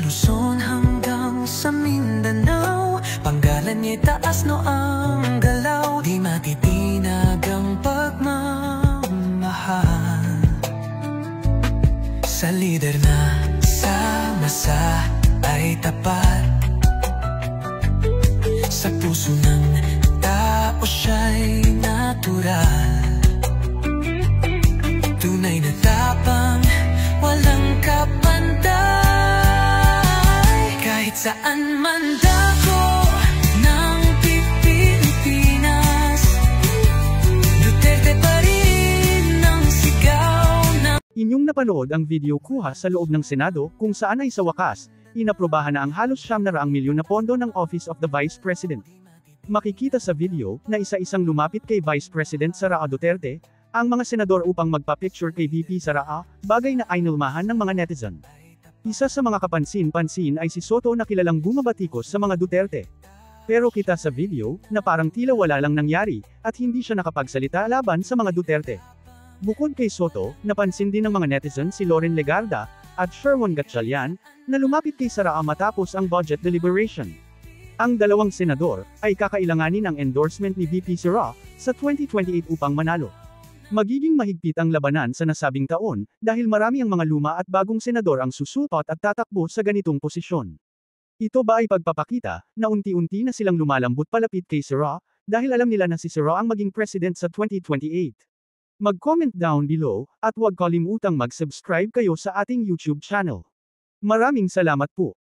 Luzon hanggang sa Mindanao, panggalan niya taas no ang galaw. Di matitinag ang pagmamahal sa lider na sama-sa ay tapat. Sa puso ng tao siya'y natural, tunay na tapang, walang kapantay. Kahit saan man dako ng Pilipinas, Duterte pa rin ang sigaw na... Inyong napanood ang video kuha sa loob ng Senado kung saan ay sa wakas, inaprobahan na ang halos 700 milyon na pondo ng Office of the Vice President. Makikita sa video na isa-isang lumapit kay Vice President Sara Duterte ang mga senador upang magpa-picture kay VP Sara, bagay na inilmahan ng mga netizen. Isa sa mga kapansin-pansin ay si Soto na kilalang bumabatikos sa mga Duterte. Pero kita sa video na parang tila wala lang nangyari at hindi siya nakapagsalita laban sa mga Duterte. Bukod kay Soto, napansin din ng mga netizen si Loren Legarda at Sherwin Gatchalian na lumapit kay Sara matapos ang budget deliberation. Ang dalawang senador ay kakailanganin ang endorsement ni VP Sara sa 2028 upang manalo. Magiging mahigpit ang labanan sa nasabing taon dahil marami ang mga luma at bagong senador ang susulpot at tatakbo sa ganitong posisyon. Ito ba ay pagpapakita na unti-unti na silang lumalambot palapit kay Sara dahil alam nila na si Sara ang maging president sa 2028? Mag-comment down below at huwag kalimutang mag-subscribe kayo sa ating YouTube channel. Maraming salamat po.